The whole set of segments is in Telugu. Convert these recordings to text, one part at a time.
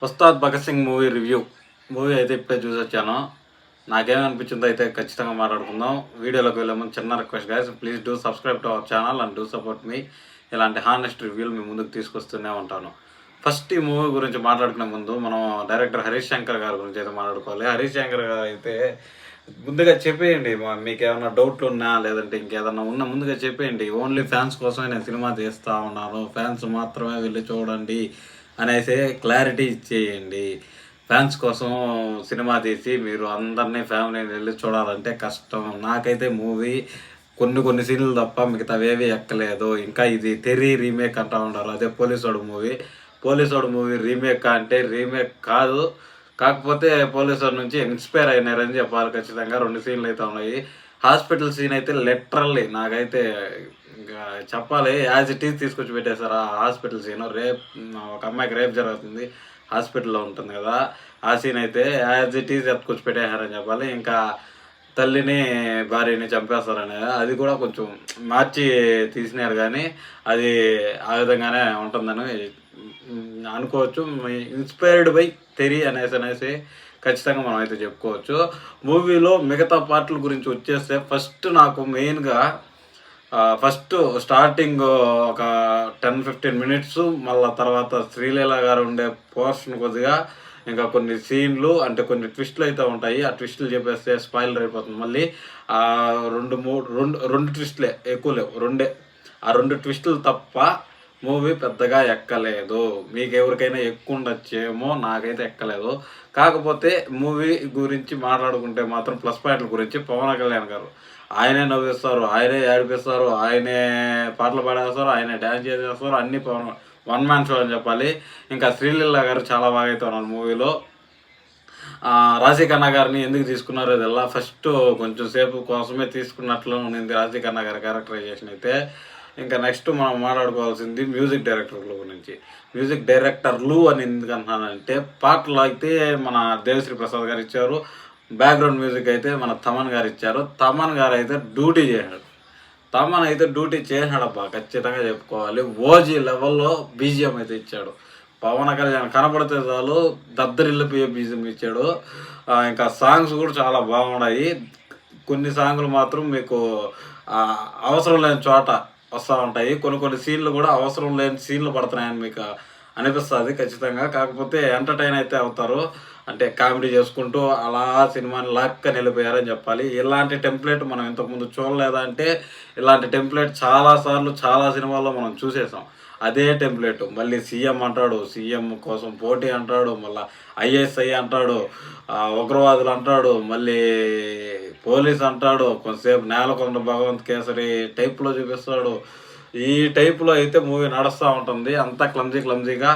Ustaad Bhagat Singh movie review. Movie అయితే ఇప్పుడే చూసొచ్చాను. నాకేమనిపించిందో అయితే ఖచ్చితంగా మాట్లాడుకుందాం. వీడియోలోకి వెళ్ళే ముందు చిన్న request guys, please do subscribe to our channel and do support మీ. ఇలాంటి హానెస్ట్ రివ్యూలు మీ ముందుకు తీసుకొస్తూనే ఉంటాను. ఫస్ట్ ఈ మూవీ గురించి మాట్లాడుకునే ముందు మనం డైరెక్టర్ హరీష్ శంకర్ గారి గురించి అయితే మాట్లాడుకోవాలి. హరీష్ శంకర్ గారు అయితే ముందుగా చెప్పేయండి, మీకు ఏమైనా డౌట్లు ఉన్నా లేదంటే ఇంకేదన్నా ఉన్నా ముందుగా చెప్పేయండి. ఓన్లీ ఫ్యాన్స్ కోసమే నేను సినిమా తీస్తూ ఉన్నాను, ఫ్యాన్స్ మాత్రమే వెళ్ళి చూడండి అనేసి క్లారిటీ ఇచ్చేయండి. ఫ్యాన్స్ కోసం సినిమా తీసి మీరు అందరినీ ఫ్యామిలీని వెళ్ళి చూడాలంటే కష్టం. నాకైతే మూవీ కొన్ని సీన్లు తప్ప మిగతావేవి ఎక్కలేదు. ఇంకా ఇది తెరీ రీమేక్ అంటూ ఉన్నారు. అదే పోలీసోడు మూవీ రీమేక్ అంటే రీమేక్ కాదు, కాకపోతే పోలీసోడు నుంచి ఇన్స్పైర్ అయినారని చెప్పాలి. ఖచ్చితంగా 2 సీన్లు అయితే ఉన్నాయి. హాస్పిటల్ సీన్ అయితే లిటరల్లీ నాకైతే ఇంకా చెప్పాలి, యాజ్ ఇట్ ఈజ్ తీసుకొచ్చి పెట్టేశారు. ఆ హాస్పిటల్ సీన్ ఒక అమ్మాయికి రేప్ జరుగుతుంది, హాస్పిటల్లో ఉంటుంది కదా, ఆ సీన్ అయితే యాజ్ ఇట్ ఈజ్ ఎత్తుకొచ్చి పెట్టేశారని చెప్పాలి. ఇంకా తల్లిని భార్యని చంపేస్తారనే అది కూడా కొంచెం మార్చి తీసినారు, కానీ అది ఆ విధంగానే ఉంటుందని అనుకోవచ్చు. ఇన్స్పైర్డ్ బై తెరీ అనేసి ఖచ్చితంగా మనం అయితే చెప్పుకోవచ్చు. మూవీలో మిగతా పార్ట్ల గురించి వచ్చేస్తే ఫస్ట్ నాకు మెయిన్గా ఫస్ట్ స్టార్టింగ్ ఒక 10-15 మినిట్స్, మళ్ళీ తర్వాత శ్రీలీల గారు ఉండే పోర్షన్ కొద్దిగా, ఇంకా కొన్ని సీన్లు అంటే కొన్ని ట్విస్టులు అయితే ఉంటాయి. ఆ ట్విస్టులు చెప్పేస్తే స్పాయిలర్ అయిపోతుంది. మళ్ళీ ఆ 2 ట్విస్టులే, ఎక్కువ లేవు, 2. ఆ 2 ట్విస్టులు తప్ప మూవీ పెద్దగా ఎక్కలేదు. మీకు ఎవరికైనా ఎక్కువ ఉండొచ్చేమో, నాకైతే ఎక్కలేదు. కాకపోతే మూవీ గురించి మాట్లాడుకుంటే మాత్రం ప్లస్ పాయింట్ల గురించి పవన్ కళ్యాణ్ గారు ఆయనే నవ్విస్తారు, ఆయనే ఏడిపిస్తారు, ఆయనే పాటలు పాడేస్తారు, ఆయనే డ్యాన్స్ చేసేస్తారు, అన్ని వన్ మ్యాన్ షో అని చెప్పాలి. ఇంకా శ్రీలీల గారు చాలా బాగా అయితే ఉన్నారు మూవీలో. రాశి ఖన్నా గారిని ఎందుకు తీసుకున్నారో ఇదల్లా ఫస్ట్ కొంచెం సేపు కోసమే తీసుకున్నట్లు ఉంది రాశి ఖన్నా గారి క్యారెక్టరైజేషన్ అయితే. ఇంకా నెక్స్ట్ మనం మాట్లాడుకోవాల్సింది మ్యూజిక్ డైరెక్టర్ల గురించి. మ్యూజిక్ డైరెక్టర్లు అని ఎందుకు అంటున్నానంటే, పాటలు అయితే మన దేవిశ్రీ ప్రసాద్ గారు ఇచ్చారు, బ్యాక్గ్రౌండ్ మ్యూజిక్ అయితే మన తమన్ గారు ఇచ్చారు. తమన్ గారు అయితే డ్యూటీ చేశాడబ్బా, ఖచ్చితంగా చెప్పుకోవాలి. ఓజీ లెవెల్లో బీజిఎం అయితే ఇచ్చాడు. పవన్ కళ్యాణ్ కనపడితే చాలు దద్దరిల్లిపోయే బీజిఎం ఇచ్చాడు. ఇంకా సాంగ్స్ కూడా చాలా బాగున్నాయి. కొన్ని సాంగ్లు మాత్రం మీకు అవసరం లేని చోట వస్తూ ఉంటాయి, కొన్ని సీన్లు కూడా అవసరం లేని సీన్లు పడుతున్నాయని మీకు అనిపిస్తుంది ఖచ్చితంగా. కాకపోతే ఎంటర్టైన్ అయితే అవుతారు, అంటే కామెడీ చేసుకుంటూ అలా సినిమాని లాక్క నిలిపోయారని చెప్పాలి. ఇలాంటి టెంప్లెట్ మనం ఇంతకుముందు చూడలేదంటే, ఇలాంటి టెంప్లెట్ చాలాసార్లు చాలా సినిమాల్లో మనం చూసేసాం. అదే టెంప్లెట్ మళ్ళీ సీఎం అంటాడు, సీఎం కోసం పోటీ అంటాడు, మళ్ళీ ఐఎస్ఐ అంటాడు, ఉగ్రవాదులు అంటాడు, మళ్ళీ పోలీస్ అంటాడు, కొంతసేపు నేలకొండ భగవంత్ కేసరి టైప్లో చూపిస్తాడు. ఈ టైప్లో అయితే మూవీ నడుస్తూ ఉంటుంది. అంతా క్లమ్జీగా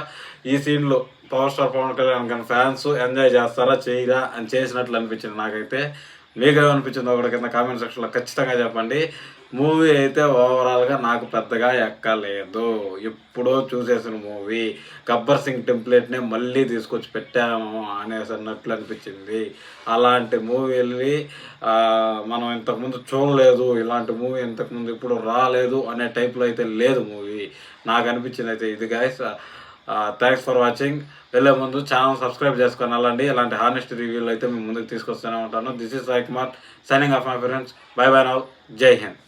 ఈ సీన్లో పవర్ స్టార్ పవన్ కళ్యాణ్ కానీ ఫ్యాన్స్ ఎంజాయ్ చేస్తారా చేయరా అని చేసినట్లు అనిపించింది నాకైతే. మీకేమనిపించిందో కూడా కింద కామెంట్ సెక్షన్లో ఖచ్చితంగా చెప్పండి. మూవీ అయితే ఓవరాల్గా నాకు పెద్దగా ఎక్కలేదు. ఎప్పుడో చూసేసిన మూవీ, గబ్బర్ సింగ్ టెంప్లెట్నే మళ్ళీ తీసుకొచ్చి పెట్టాము అనేసి అన్నట్లు అనిపించింది. అలాంటి మూవీని మనం ఇంతకుముందు చూడలేదు, ఇలాంటి మూవీ ఇంతకుముందు ఇప్పుడు రాలేదు అనే టైప్లో అయితే లేదు మూవీ. నాకు అనిపించింది అయితే ఇది గైస్. Thanks for watching. వెళ్ళే ముందు ఛానల్ సబ్స్క్రైబ్ చేసుకొని వెళ్ళండి. ఇలాంటి హానెస్ట్ రివ్యూలు అయితే మేము ముందుకు తీసుకొస్తూనే ఉంటాను. This is Sai Kumar signing off my friends. By now. జై హింద్.